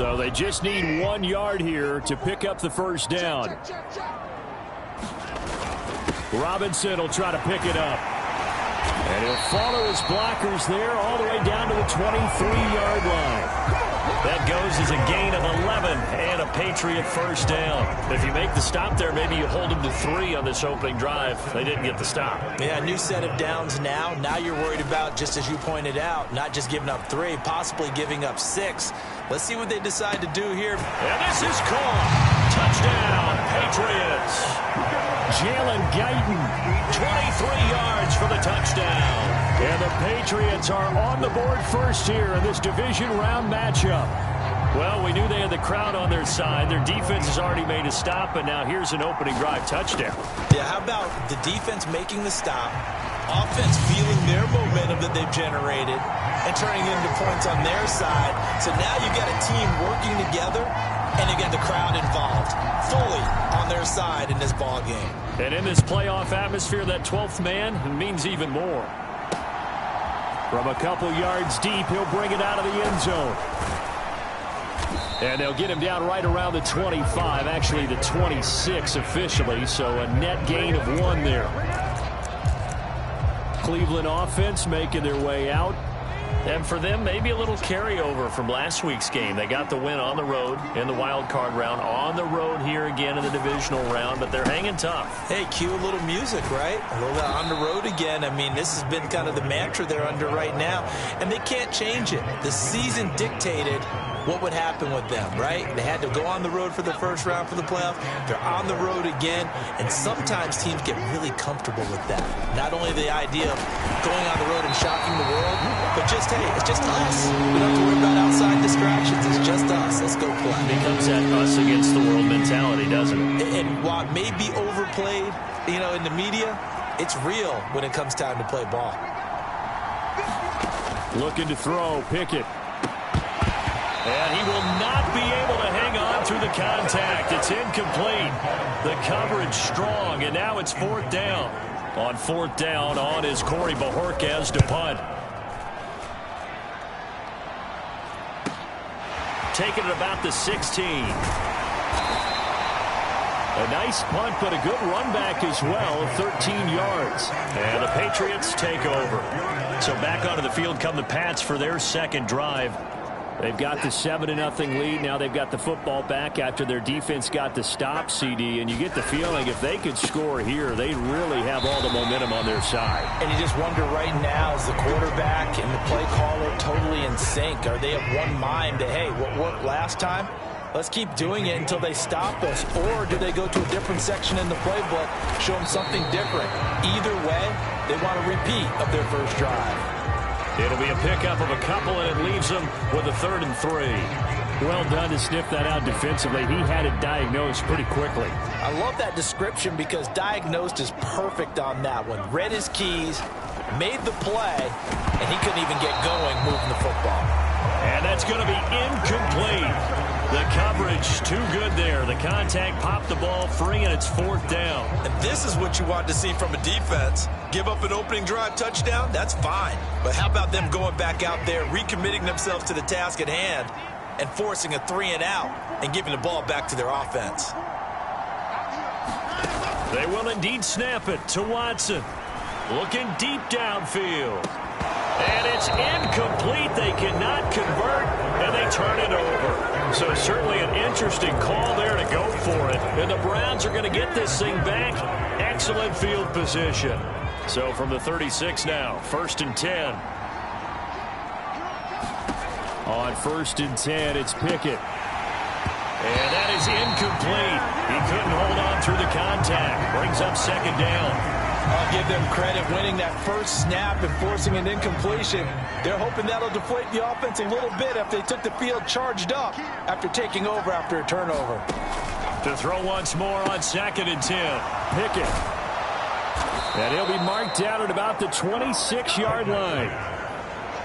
So they just need 1 yard here to pick up the first down. Robinson will try to pick it up. And he'll follow his blockers there all the way down to the 23-yard line. That goes as a gain of 11 and a Patriot first down. If you make the stop there, maybe you hold them to 3 on this opening drive. They didn't get the stop. Yeah, new set of downs now. Now you're worried about, just as you pointed out, not just giving up 3, possibly giving up 6. Let's see what they decide to do here. And this is caught. Touchdown, Patriots. Jalen Guyton, 23 yards for the touchdown. And the Patriots are on the board first here in this division round matchup. Well, we knew they had the crowd on their side. Their defense has already made a stop, and now here's an opening drive touchdown. Yeah, how about the defense making the stop, offense feeling their momentum that they've generated, and turning into points on their side. So now you've got a team working together, and you get the crowd involved fully on their side in this ball game. And in this playoff atmosphere, that 12th man means even more. From a couple yards deep, he'll bring it out of the end zone. And they'll get him down right around the 25, actually the 26 officially, so a net gain of 1 there. Cleveland offense making their way out. And for them, maybe a little carryover from last week's game. They got the win on the road in the wild card round, on the road here again in the divisional round, but they're hanging tough. Hey, cue a little music, right? A little on the road again. I mean, this has been kind of the mantra they're under right now, and they can't change it. The season dictated what would happen with them, right? They had to go on the road for the first round for the playoff. They're on the road again, and sometimes teams get really comfortable with that. Not only the idea of going on the road and shocking the world, but just, hey, it's just us. We don't have to worry about outside distractions. It's just us. Let's go play. It becomes that us against the world mentality, doesn't it? And while it may be overplayed, in the media, it's real when it comes time to play ball. Looking to throw, Pickett. And he will not be able to hang on through the contact. It's incomplete. The coverage strong, and now it's 4th down. On 4th down, on is Corey Bajorquez to punt. Taking it about the 16. A nice punt, but a good run back as well, 13 yards. And the Patriots take over. So back onto the field come the Pats for their second drive. They've got the 7-0 lead. Now they've got the football back after their defense got the stop, CD. And you get the feeling if they could score here, they'd really have all the momentum on their side. And you just wonder right now, is the quarterback and the play caller totally in sync? Are they of one mind that, hey, what worked last time? Let's keep doing it until they stop us. Or do they go to a different section in the playbook, show them something different? Either way, they want a repeat of their first drive. It'll be a pickup of a couple, and it leaves them with a 3rd and 3. Well done to sniff that out defensively. He had it diagnosed pretty quickly. I love that description because diagnosed is perfect on that one. Read his keys, made the play, and he couldn't even get going moving the football. And that's going to be incomplete. The coverage too good there. The contact popped the ball free, and it's 4th down. And this is what you want to see from a defense. Give up an opening drive touchdown, that's fine. But how about them going back out there, recommitting themselves to the task at hand, and forcing a 3-and-out and giving the ball back to their offense? They will indeed snap it to Watson. Looking deep downfield. And it's incomplete. They cannot convert, and they turn it over. So certainly an interesting call there to go for it. And the Browns are going to get this thing back. Excellent field position. So from the 36 now, 1st and 10. On 1st and 10, it's Pickett. And that is incomplete. He couldn't hold on through the contact. Brings up 2nd down. I'll give them credit winning that first snap and forcing an incompletion. They're hoping that'll deflate the offense a little bit if they took the field charged up after taking over after a turnover. To throw once more on 2nd and 10. Pickett. And he'll be marked down at about the 26-yard line.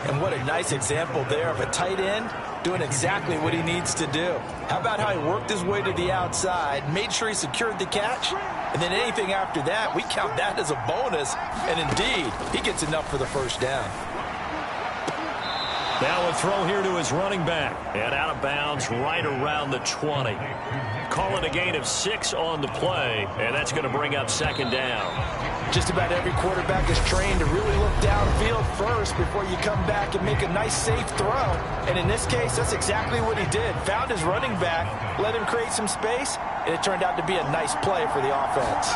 And what a nice example there of a tight end doing exactly what he needs to do. How about how he worked his way to the outside, made sure he secured the catch, and then anything after that, we count that as a bonus. And indeed, he gets enough for the first down. Now a throw here to his running back. And out of bounds right around the 20. Call it a gain of 6 on the play, and that's going to bring up second down. Just about every quarterback is trained to really look downfield first before you come back and make a nice, safe throw. And in this case, that's exactly what he did. Found his running back, let him create some space, and it turned out to be a nice play for the offense.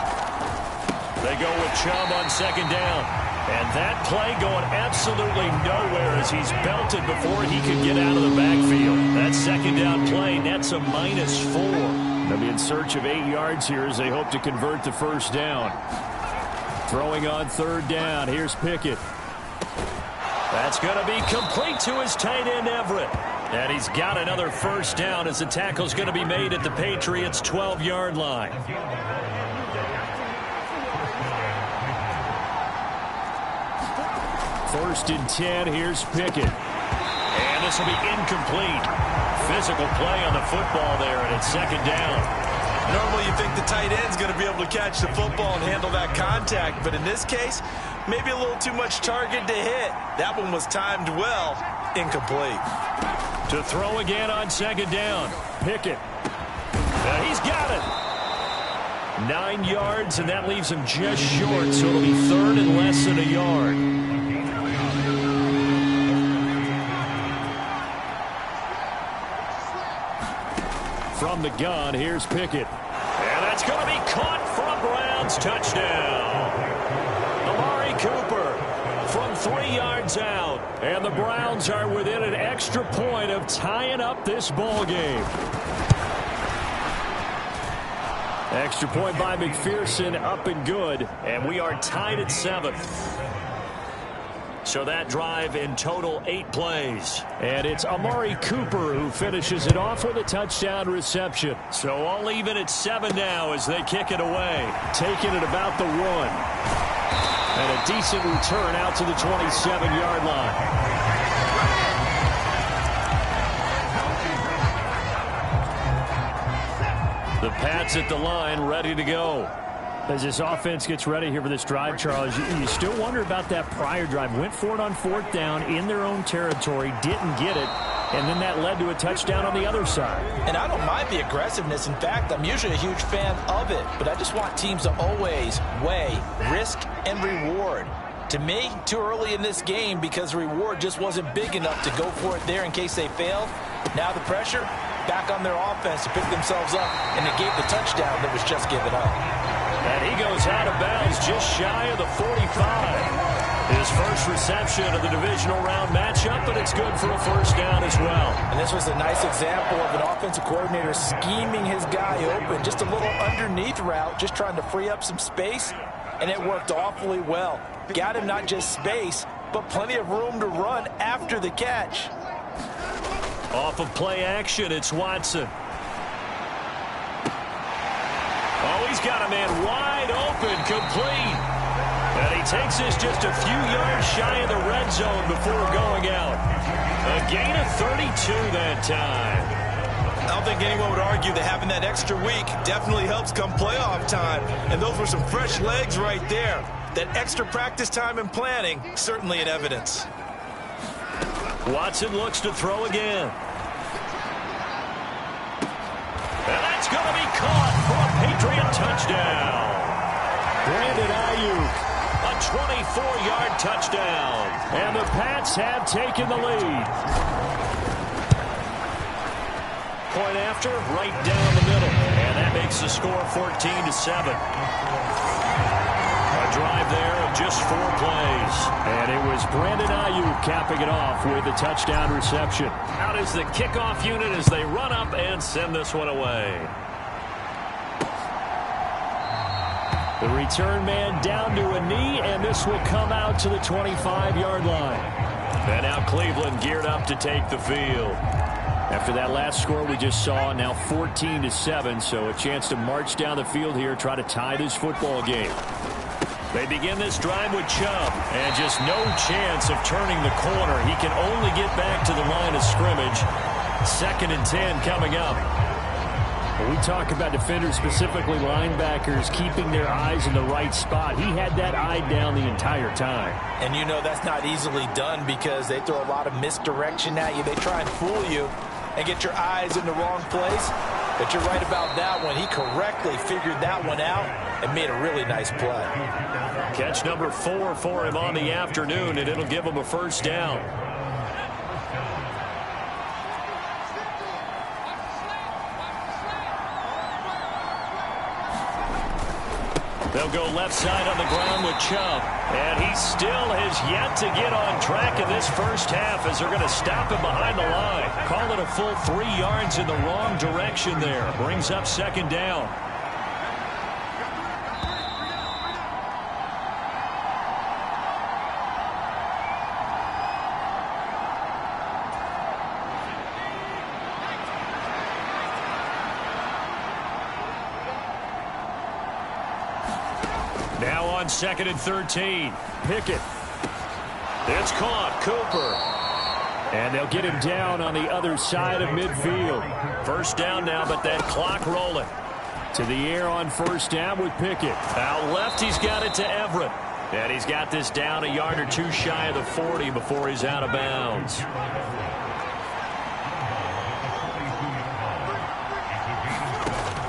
They go with Chubb on second down. And that play going absolutely nowhere as he's belted before he could get out of the backfield. That second down play nets a -4. They'll be in search of 8 yards here as they hope to convert the first down. Throwing on third down. Here's Pickett. That's going to be complete to his tight end, Everett. And he's got another first down as the tackle's going to be made at the Patriots' 12-yard line. First and 10, here's Pickett. And this will be incomplete. Physical play on the football there, and it's second down. Normally you think the tight end's going to be able to catch the football and handle that contact, but in this case, maybe a little too much target to hit. That one was timed well. Incomplete. To throw again on second down. Pickett. He's got it. 9 yards, and that leaves him just short, so it'll be third and less than a yard. From the gun, here's Pickett. And that's going to be caught for a Browns touchdown. Amari Cooper from 3 yards out. And the Browns are within an extra point of tying up this ball game. Extra point by McPherson, up and good. And we are tied at 7. So that drive in total 8 plays. And it's Amari Cooper who finishes it off with a touchdown reception. So all even at 7 now as they kick it away. Taking it about the 1. And a decent return out to the 27-yard line. The Pats at the line, ready to go. As this offense gets ready here for this drive, Charles, you still wonder about that prior drive. Went for it on 4th down in their own territory, didn't get it, and then that led to a touchdown on the other side. And I don't mind the aggressiveness. In fact, I'm usually a huge fan of it, but I just want teams to always weigh risk and reward. To me, too early in this game because the reward just wasn't big enough to go for it there in case they failed. Now the pressure back on their offense to pick themselves up and negate the touchdown that was just given up. And he goes out of bounds just shy of the 45. His first reception of the divisional round matchup, but it's good for a first down as well. And this was a nice example of an offensive coordinator scheming his guy open. Just a little underneath route, just trying to free up some space, and it worked awfully well. Got him not just space, but plenty of room to run after the catch. Off of play action, it's Watson. Oh, he's got a man wide open, complete. And he takes this just a few yards shy of the red zone before going out. A gain of 32 that time. I don't think anyone would argue that having that extra week definitely helps come playoff time. And those were some fresh legs right there. That extra practice time and planning, certainly in evidence. Watson looks to throw again. And that's going to be caught for a Patriot touchdown. Brandon Ayuk, a 24-yard touchdown. And the Pats have taken the lead. Point after, right down the middle. And that makes the score 14-7. A drive there of just 4 plays. And it was Brandon Ayuk capping it off with a touchdown reception. Out is the kickoff unit as they run up and send this one away. The return man down to a knee, and this will come out to the 25-yard line. And now Cleveland geared up to take the field. After that last score we just saw, now 14-7, so a chance to march down the field here, try to tie this football game. They begin this drive with Chubb, and just no chance of turning the corner. He can only get back to the line of scrimmage. 2nd and 10 coming up. When we talk about defenders, specifically linebackers, keeping their eyes in the right spot, he had that eye down the entire time. And you know that's not easily done because they throw a lot of misdirection at you. They try and fool you and get your eyes in the wrong place. But you're right about that one. He correctly figured that one out and made a really nice play. Catch number 4 for him on the afternoon, and it'll give him a first down. They'll go left side on the ground with Chubb. And he still has yet to get on track in this first half as they're going to stop him behind the line. Call it a full 3 yards in the wrong direction there. Brings up second down. Now on 2nd and 13. Pickett. It's caught. Cooper. And they'll get him down on the other side of midfield. First down now, but that clock rolling. To the air on first down with Pickett. Out left, he's got it to Everett. And he's got this down a yard or 2 shy of the 40 before he's out of bounds.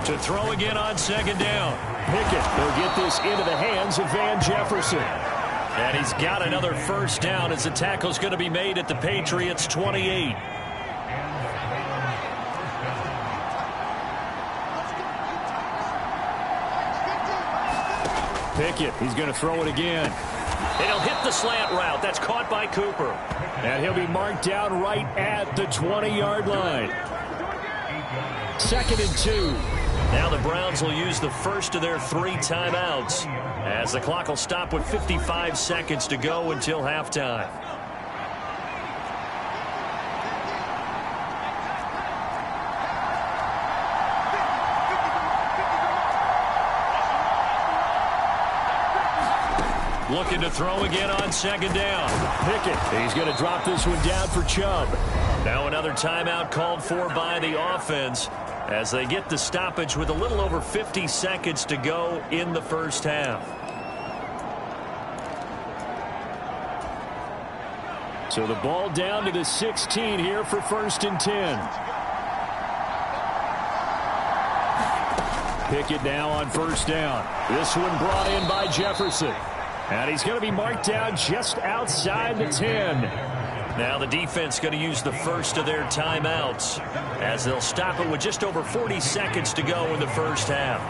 To throw again on second down. Pickett will get this into the hands of Van Jefferson. And he's got another first down as the tackle's going to be made at the Patriots' 28. Pickett, he's going to throw it again. And he'll hit the slant route. That's caught by Cooper. And he'll be marked down right at the 20-yard line. 2nd and 2. Now the Browns will use the first of their 3 timeouts as the clock will stop with 55 seconds to go until halftime. Looking to throw again on second down. Pickett, he's going to drop this one down for Chubb. Now another timeout called for by the offense as they get the stoppage with a little over 50 seconds to go in the first half. So the ball down to the 16 here for 1st and 10. Pickett now on first down. This one brought in by Jefferson. And he's going to be marked down just outside the 10. Now the defense going to use the first of their timeouts as they'll stop it with just over 40 seconds to go in the first half.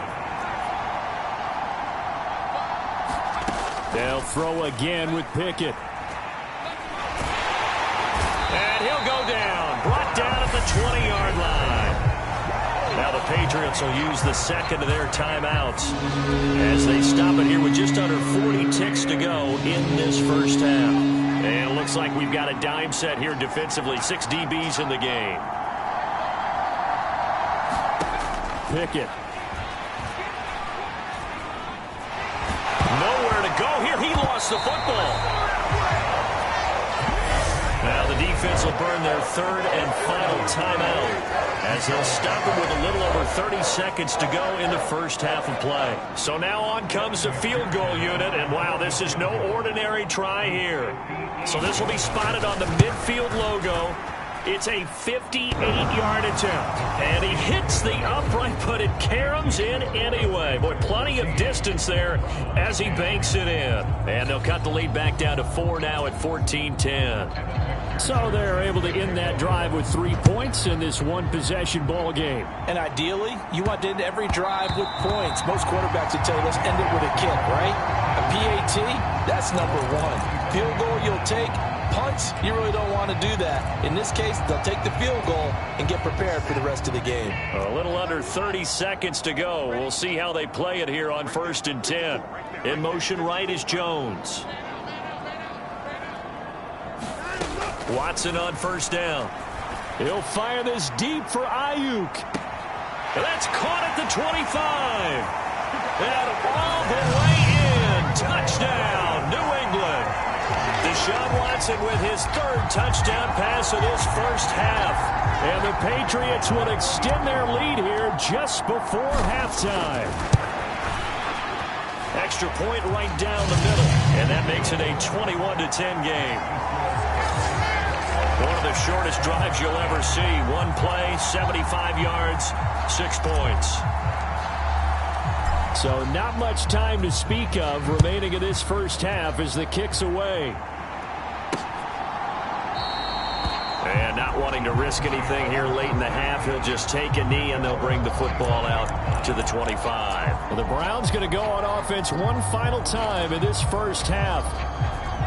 They'll throw again with Pickett. And he'll go down. Brought down at the 20-yard line. Now the Patriots will use the second of their timeouts as they stop it here with just under 40 ticks to go in this first half. And it looks like we've got a dime set here defensively. 6 DBs in the game. Pickett. Nowhere to go here. He lost the football. Now the defense will burn their 3rd and final timeout as they'll stop it with a little over 30 seconds to go in the first half of play. So now on comes the field goal unit, and wow, this is no ordinary try here. So this will be spotted on the midfield logo. It's a 58-yard attempt, and he hits the upright, but it caroms in anyway. Boy, plenty of distance there as he banks it in. And they'll cut the lead back down to 4 now at 14-10. So they're able to end that drive with 3 points in this one-possession ball game. And ideally, you want to end every drive with points. Most quarterbacks will tell you, let's end it with a kick, right? A PAT, that's number 1. Field goal you'll take. Punts, you really don't want to do that. In this case, they'll take the field goal and get prepared for the rest of the game. A little under 30 seconds to go. We'll see how they play it here on 1st and 10. In motion right is Jones. Watson on first down. He'll fire this deep for Ayuk. And that's caught at the 25. And all the way in. Touchdown, New England. The Deshaun Watson with his third touchdown pass of this first half. And the Patriots will extend their lead here just before halftime. Extra point right down the middle. And that makes it a 21-10 game. One of the shortest drives you'll ever see. One play, 75 yards, 6 points. So not much time to speak of remaining in this first half as the kick's away. And not wanting to risk anything here late in the half, he'll just take a knee and they'll bring the football out to the 25. Well, the Browns going to go on offense one final time in this first half.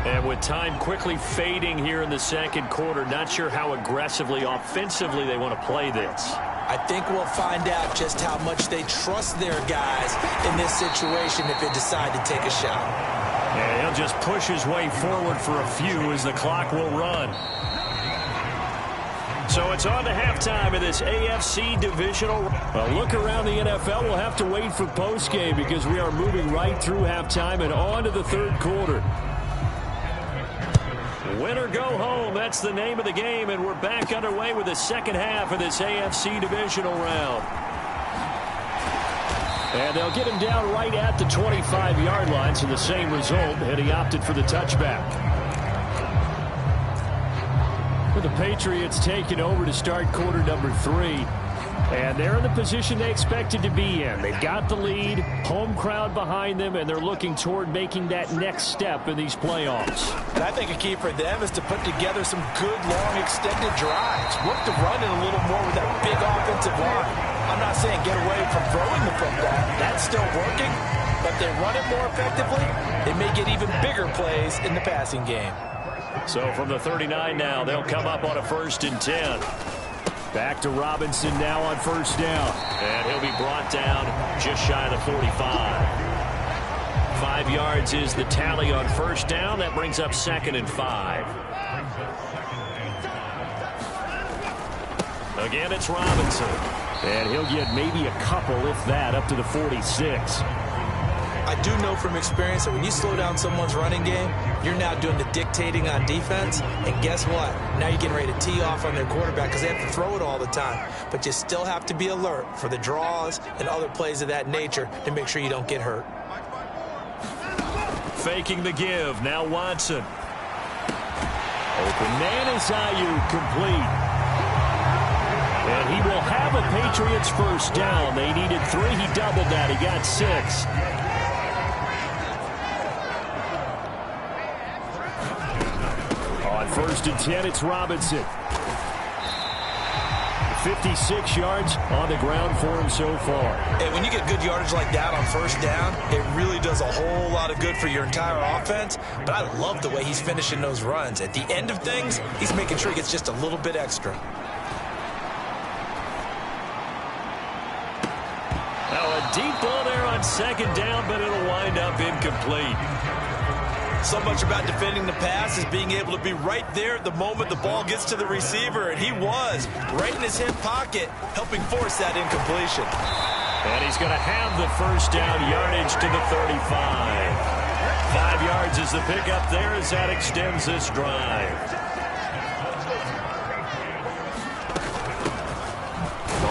And with time quickly fading here in the second quarter, not sure how aggressively, offensively they want to play this. I think we'll find out just how much they trust their guys in this situation if they decide to take a shot. And he'll just push his way forward for a few as the clock will run. So it's on to halftime in this AFC divisional. A look around the NFL. We'll have to wait for postgame because we are moving right through halftime and on to the third quarter. Win or go home, that's the name of the game, and we're back underway with the second half of this AFC divisional round. And they'll get him down right at the 25-yard line, so the same result, and he opted for the touchback. With the Patriots taking over to start quarter number 3. And they're in the position they expected to be in. They've got the lead, home crowd behind them, and they're looking toward making that next step in these playoffs. And I think a key for them is to put together some good, long, extended drives. Work the run in a little more with that big offensive line. I'm not saying get away from throwing the football. That's still working. But if they run it more effectively, they may get even bigger plays in the passing game. So from the 39 now, they'll come up on a 1st and 10. Back to Robinson now on first down. And he'll be brought down just shy of the 45. 5 yards is the tally on first down. That brings up 2nd and 5. Again, it's Robinson. And he'll get maybe a couple, if that, up to the 46. I do know from experience that when you slow down someone's running game, you're now doing the dictating on defense. And guess what? Now you're getting ready to tee off on their quarterback because they have to throw it all the time. But you still have to be alert for the draws and other plays of that nature to make sure you don't get hurt. Faking the give. Now Watson. Open man is Ayuk, complete. And he will have a Patriots first down. They needed 3. He doubled that. He got 6. On 1st and 10, it's Robinson. 56 yards on the ground for him so far. And when you get good yardage like that on first down, it really does a whole lot of good for your entire offense. But I love the way he's finishing those runs. At the end of things, he's making sure he gets just a little bit extra. Now a deep ball there on 2nd down, but it'll wind up incomplete. So much about defending the pass is being able to be right there at the moment the ball gets to the receiver, and he was right in his hip pocket, helping force that incompletion. And he's going to have the first down yardage to the 35. 5 yards is the pickup there as that extends this drive.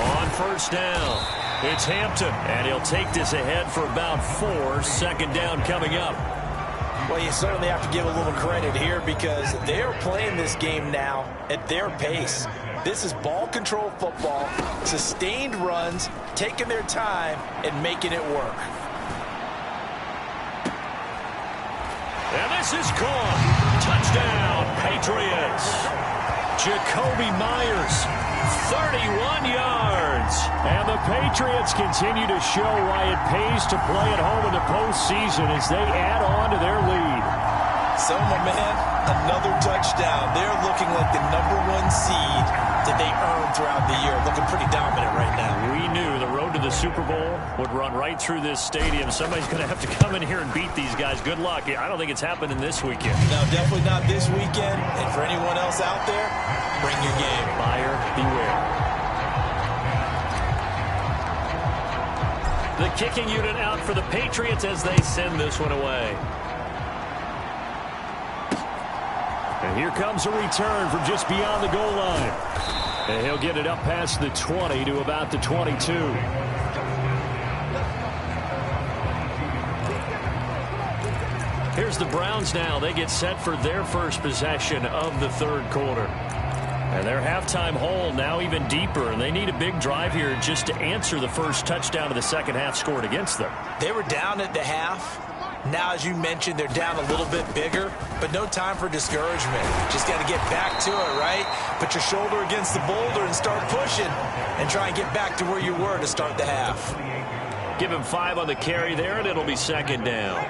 On first down, it's Hampton, and he'll take this ahead for about 4. 2nd down coming up. Well, you certainly have to give a little credit here because they're playing this game now at their pace. This is ball control football, sustained runs, taking their time, and making it work. And this is caught. Touchdown, Patriots. Jacoby Myers, 31 yards. And the Patriots continue to show why it pays to play at home in the postseason as they add on to their lead. So, my man, another touchdown. They're looking like the #1 seed that they earned throughout the year. Looking pretty dominant right now. We knew the road to the Super Bowl would run right through this stadium. Somebody's going to have to come in here and beat these guys. Good luck. I don't think it's happening this weekend. No, definitely not this weekend. And for anyone else out there, bring your game. Buyer beware. The kicking unit out for the Patriots as they send this one away. And here comes a return from just beyond the goal line. And he'll get it up past the 20 to about the 22. Here's the Browns now. They get set for their first possession of the third quarter. And their halftime hole now even deeper, and they need a big drive here just to answer the first touchdown of the second half scored against them. They were down at the half. Now, as you mentioned, they're down a little bit bigger, but no time for discouragement. Just got to get back to it, right? Put your shoulder against the boulder and start pushing and try and get back to where you were to start the half. Give him 5 on the carry there, and it'll be second down.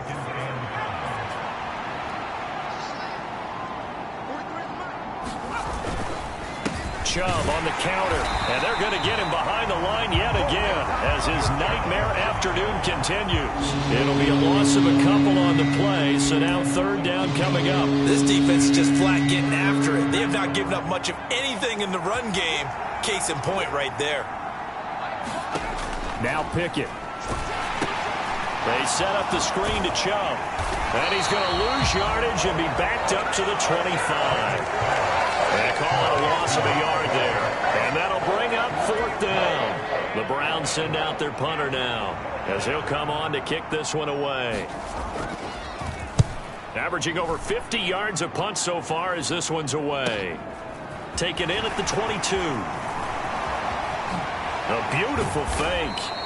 Chubb on the counter, and they're going to get him behind the line yet again as his nightmare afternoon continues. It'll be a loss of a couple on the play, so now third down coming up. This defense is just flat getting after it. They have not given up much of anything in the run game. Case in point right there. Now Pickett. They set up the screen to Chubb, and he's going to lose yardage and be backed up to the 25. They call it a loss of a yard there. And that'll bring up fourth down. The Browns send out their punter now as he'll come on to kick this one away. Averaging over 50 yards a punt so far as this one's away. Taken in at the 22. A beautiful fake.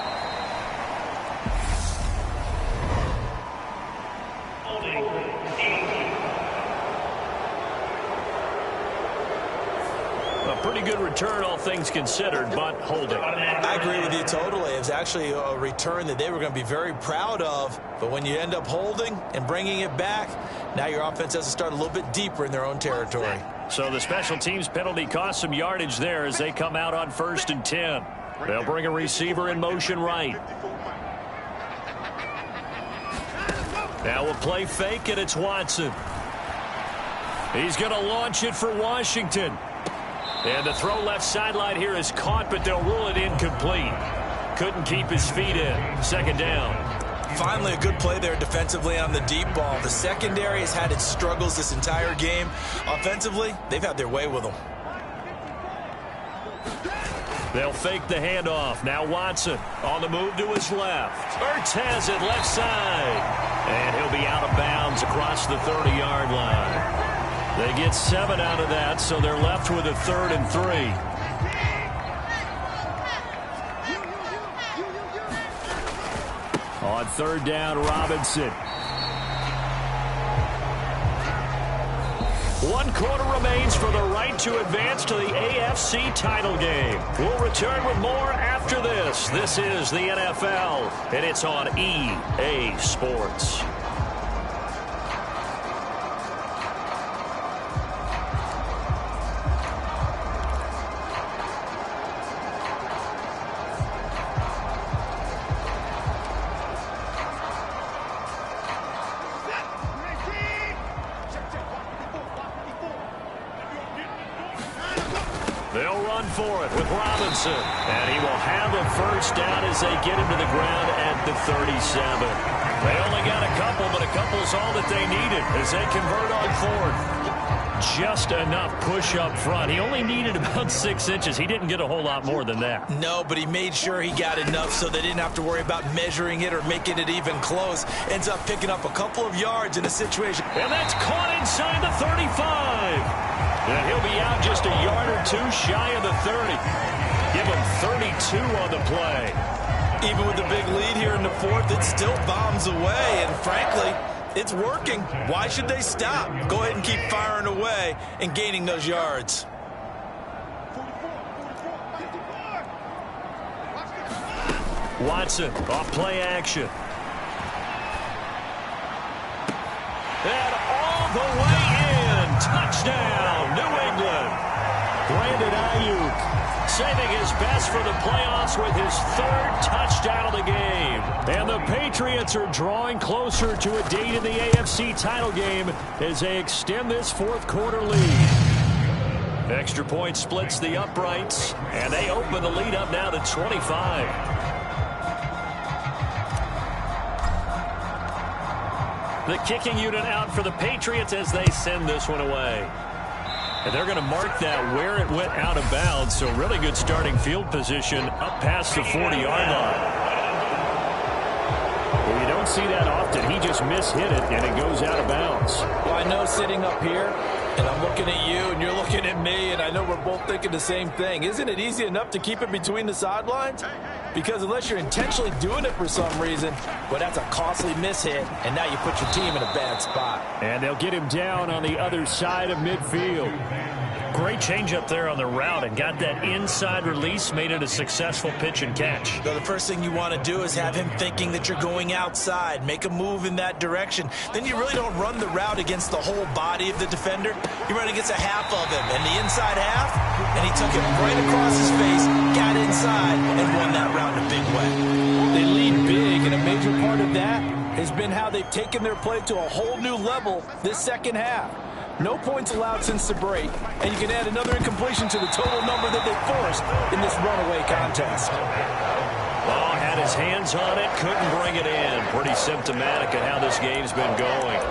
Pretty good return, all things considered, but holding. I agree with you totally. It was actually a return that they were going to be very proud of, but when you end up holding and bringing it back, now your offense has to start a little bit deeper in their own territory. So the special teams penalty cost some yardage there as they come out on 1st and 10. They'll bring a receiver in motion right. Now we'll play fake, and it's Watson. He's going to launch it for Washington. And the throw left sideline here is caught, but they'll rule it incomplete. Couldn't keep his feet in. Second down. Finally, a good play there defensively on the deep ball. The secondary has had its struggles this entire game. Offensively, they've had their way with them. They'll fake the handoff. Now Watson on the move to his left. Ertz has it left side. And he'll be out of bounds across the 30-yard line. They get 7 out of that, so they're left with a 3rd and 3. On 3rd down, Robinson. 1 quarter remains for the right to advance to the AFC title game. We'll return with more after this. This is the NFL, and it's on EA Sports. They'll run for it with Robinson. And he will have a first down as they get him to the ground at the 37. They only got a couple, but a couple's all that they needed as they convert on 4th. Just enough push up front. He only needed about 6 inches. He didn't get a whole lot more than that. No, but he made sure he got enough so they didn't have to worry about measuring it or making it even close. Ends up picking up a couple of yards in a situation. And that's caught inside the 35. And he'll be out just a yard or 2 shy of the 30. Give him 32 on the play. Even with the big lead here in the 4th, it still bombs away. And frankly, it's working. Why should they stop? Go ahead and keep firing away and gaining those yards. Watson off play action. And all the way in. Touchdown, New England. Brandon Ayuk saving his best for the playoffs with his 3rd touchdown of the game. And the Patriots are drawing closer to a date in the AFC title game as they extend this 4th quarter lead. Extra point splits the uprights, and they open the lead up now to 25. The kicking unit out for the Patriots as they send this one away. And they're going to mark that where it went out of bounds. So really good starting field position up past the 40-yard line. Well, you don't see that often. He just mishit it, and it goes out of bounds. Well, I know sitting up here, and I'm looking at you, and you're looking at me, and I know we're both thinking the same thing. Isn't it easy enough to keep it between the sidelines? Because unless you're intentionally doing it for some reason, well, that's a costly mishit, and now you put your team in a bad spot. And they'll get him down on the other side of midfield. Great change up there on the route and got that inside release, made it a successful pitch and catch. So the first thing you want to do is have him thinking that you're going outside, make a move in that direction. Then you really don't run the route against the whole body of the defender. You run against a half of him, and the inside half, and he took it right across his face, got inside, and won that route in a big way. They lead big, and a major part of that has been how they've taken their play to a whole new level this second half. No points allowed since the break, and you can add another incompletion to the total number that they forced in this runaway contest. Ball had his hands on it, couldn't bring it in. Pretty symptomatic of how this game's been going.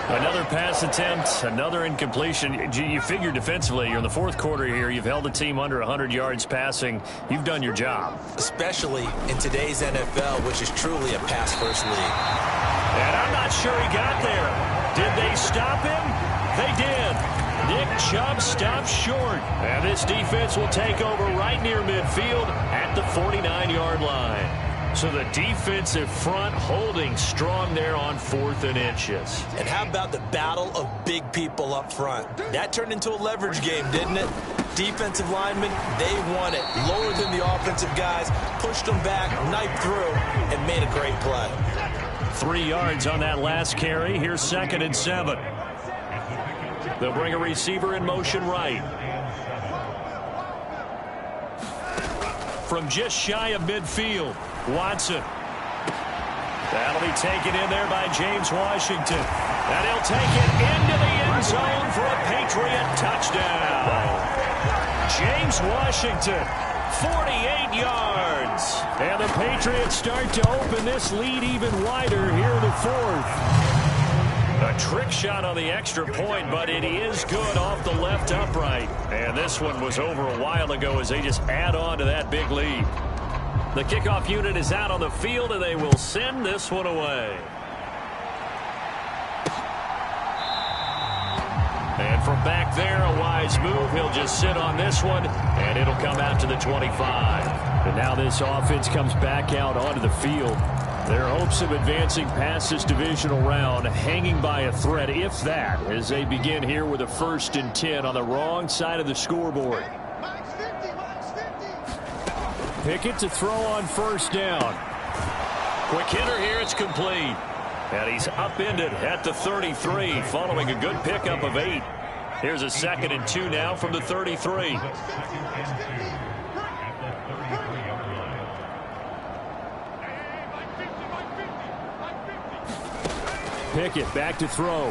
Another pass attempt, another incompletion. You figure defensively, you're in the fourth quarter here. You've held the team under 100 yards passing. You've done your job. Especially in today's NFL, which is truly a pass-first league. And I'm not sure he got there. Did they stop him? They did. Nick Chubb stopped short. And this defense will take over right near midfield at the 49-yard line. So the defensive front holding strong there on 4th and inches. And how about the battle of big people up front? That turned into a leverage game, didn't it? Defensive linemen, they won it. Lower than the offensive guys, pushed them back, knifed through, and made a great play. 3 yards on that last carry. Here's 2nd and 7. They'll bring a receiver in motion right. From just shy of midfield, Watson. That'll be taken in there by James Washington. And he'll take it into the end zone for a Patriot touchdown. James Washington, 48 yards. And the Patriots start to open this lead even wider here in the 4th. A trick shot on the extra point, but it is good off the left upright. And this one was over a while ago as they just add on to that big lead. The kickoff unit is out on the field, and they will send this one away. And from back there, a wise move. He'll just sit on this one, and it'll come out to the 25. And now this offense comes back out onto the field. Their hopes of advancing past this divisional round hanging by a thread, if that, as they begin here with a 1st and 10 on the wrong side of the scoreboard. Pickett to throw on 1st down. Quick hitter here, it's complete. And he's upended at the 33 following a good pickup of 8. Here's a 2nd and 2 now from the 33. Pickett back to throw.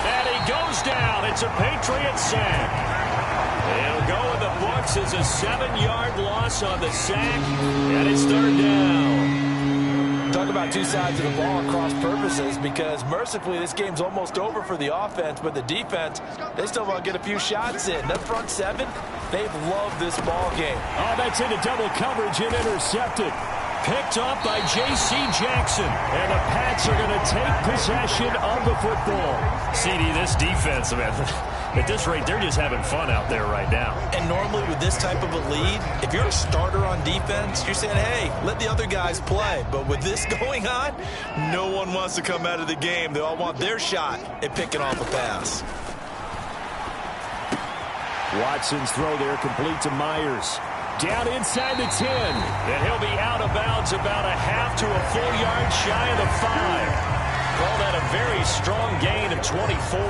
And he goes down. It's a Patriot sack. It'll go in the books as a 7-yard loss on the sack. And it's 3rd down. Talk about two sides of the ball across purposes, because mercifully this game's almost over for the offense, but the defense, they still want to get a few shots in. That front 7, they've loved this ball game. Oh, that's into double coverage and intercepted. Picked up by J.C. Jackson. And the Pats are going to take possession of the football. CD, this defense, man, at this rate, they're just having fun out there right now. And normally with this type of a lead, if you're a starter on defense, you're saying, hey, let the other guys play. But with this going on, no one wants to come out of the game. They all want their shot at picking off a pass. Watson's throw there complete to Myers. Down inside the 10. And he'll be out of bounds about a half to a full yard shy of the 5. Call that a very strong gain of 24.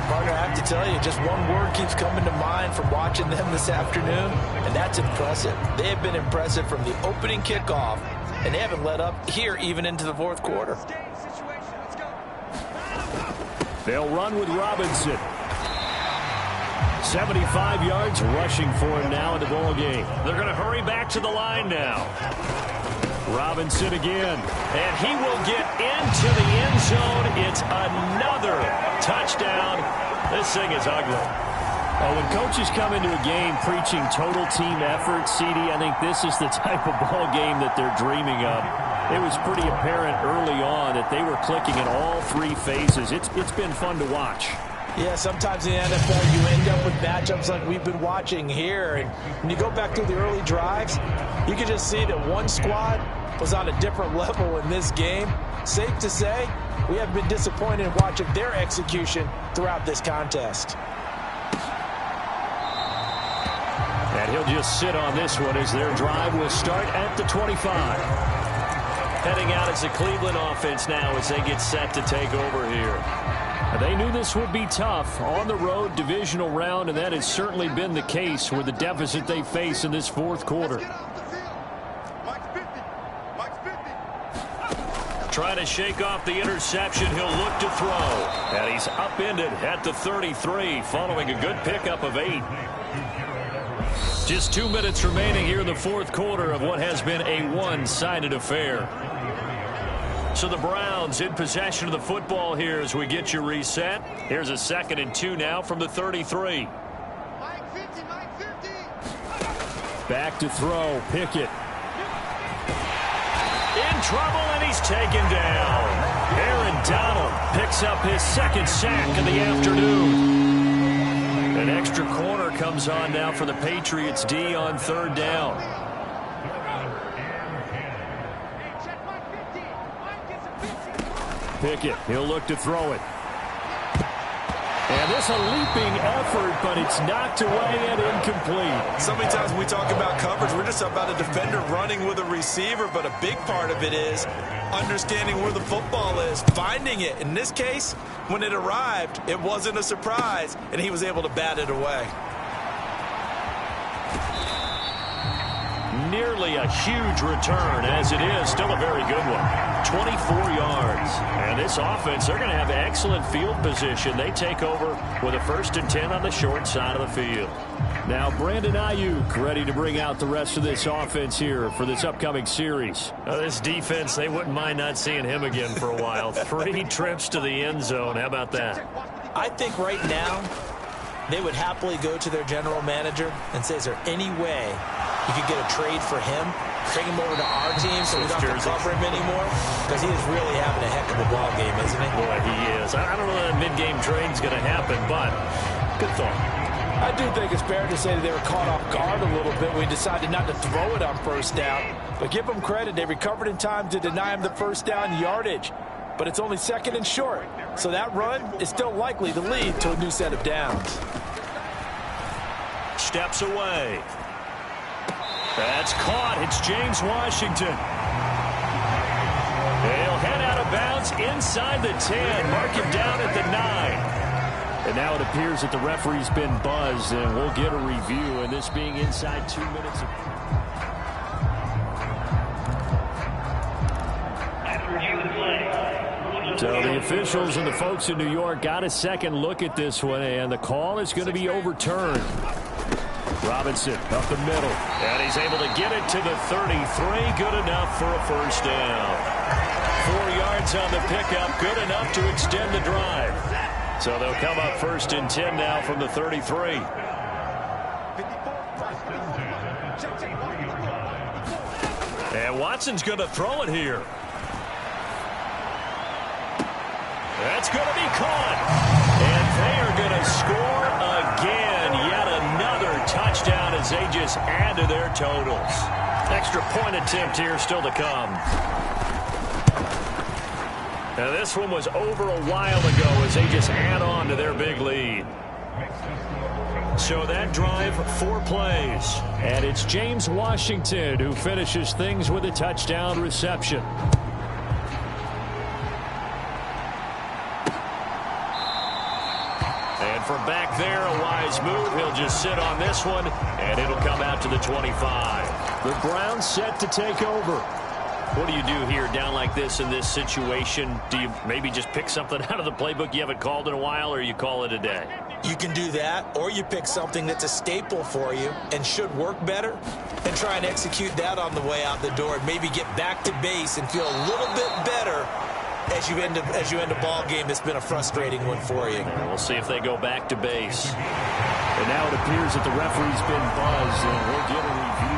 Partner, I have to tell you, just one word keeps coming to mind from watching them this afternoon, and that's impressive. They have been impressive from the opening kickoff, and they haven't let up here even into the 4th quarter. They'll run with Robinson. 75 yards rushing for him now in the ball game. They're going to hurry back to the line now. Robinson again. And he will get into the end zone. It's another touchdown. This thing is ugly. When coaches come into a game preaching total team effort, CD, I think this is the type of ball game that they're dreaming of. It was pretty apparent early on that they were clicking in all three phases. It's been fun to watch. Yeah, sometimes in the NFL you end up with matchups like we've been watching here. And when you go back to the early drives, you can just see that one squad was on a different level in this game. Safe to say, we have been disappointed in watching their execution throughout this contest. And he'll just sit on this one as their drive will start at the 25. Heading out as the Cleveland offense now as they get set to take over here. They knew this would be tough on the road divisional round, and that has certainly been the case with the deficit they face in this fourth quarter. Trying to shake off the interception. He'll look to throw. And he's upended at the 33 following a good pickup of 8. Just 2 minutes remaining here in the fourth quarter of what has been a one-sided affair. So the Browns in possession of the football here as we get you reset. Here's a 2nd and 2 now from the 33. Back to throw. Pickett. In trouble, and he's taken down. Aaron Donald picks up his 2nd sack of the afternoon. An extra corner comes on now for the Patriots D on 3rd down. Pickett, he'll look to throw it. And this a leaping effort, but it's knocked away and incomplete. So many times when we talk about coverage, we're just about a defender running with a receiver, but a big part of it is understanding where the football is, finding it. In this case, when it arrived, it wasn't a surprise, and he was able to bat it away. Nearly a huge return, as it is still a very good one. 24 yards. And this offense, they're going to have excellent field position. They take over with a 1st and 10 on the short side of the field. Now Brandon Ayuk ready to bring out the rest of this offense here for this upcoming series. This defense, they wouldn't mind not seeing him again for a while. 3 trips to the end zone. How about that? I think right now they would happily go to their general manager and say, is there any way you could get a trade for him, bring him over to our team so we don't have to cover him anymore? Because he is really having a heck of a ball game, isn't he? Boy, he is. I don't know that mid-game trade's going to happen, but good thought. I do think it's fair to say that they were caught off guard a little bit when we decided not to throw it on 1st down. But give them credit. They recovered in time to deny him the 1st down yardage. But it's only 2nd and short. So that run is still likely to lead to a new set of downs. Steps away. That's caught. It's James Washington. He'll head out of bounds inside the 10. Mark him down at the 9. And now it appears that the referee's been buzzed, and we'll get a review, and this being inside 2 minutes. So the officials and the folks in New York got a second look at this one, and the call is going to be overturned. Robinson up the middle, and he's able to get it to the 33. Good enough for a 1st down. 4 yards on the pickup, good enough to extend the drive. So they'll come up 1st and 10 now from the 33. And Watson's going to throw it here. That's going to be caught. And they are going to score again. Yet another touchdown as they just add to their totals. Extra point attempt here still to come. Now this one was over a while ago as they just add on to their big lead. So that drive, 4 plays. And it's James Washington who finishes things with a touchdown reception. And from back there, a wise move. He'll just sit on this one, and it'll come out to the 25. The Browns set to take over. What do you do here down like this in this situation? Do you maybe just pick something out of the playbook you haven't called in a while, or you call it a day? You can do that, or you pick something that's a staple for you and should work better and try and execute that on the way out the door and maybe get back to base and feel a little bit better as you end a ball game that's been a frustrating one for you. And we'll see if they go back to base. And now it appears that the referee's been buzzed, and we'll get a review.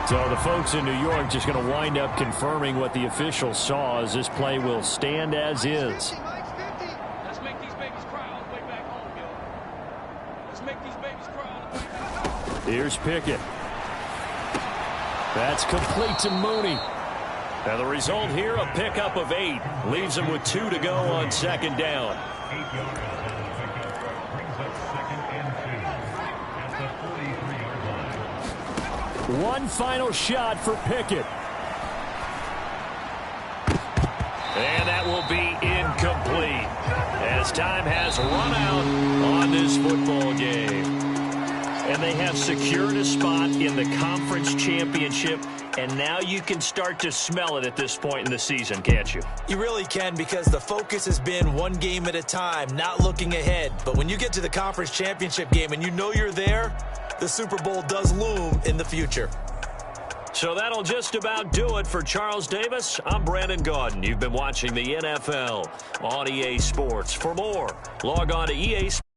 So the folks in New York just going to wind up confirming what the official saw, as this play will stand as is. Let's make these babies cry all the way back home, yo. Let's make these babies cry all the way back home. Here's Pickett. That's complete to Mooney. Now the result here, a pickup of 8. Leaves him with 2 to go on second down. One final shot for Pickett. And that will be incomplete, as time has run out on this football game. And they have secured a spot in the conference championship, and now you can start to smell it at this point in the season, can't you? You really can, because the focus has been one game at a time, not looking ahead. But when you get to the conference championship game and you know you're there, the Super Bowl does loom in the future. So that'll just about do it for Charles Davis. I'm Brandon Gaudin. You've been watching the NFL on EA Sports. For more, log on to EA Sports.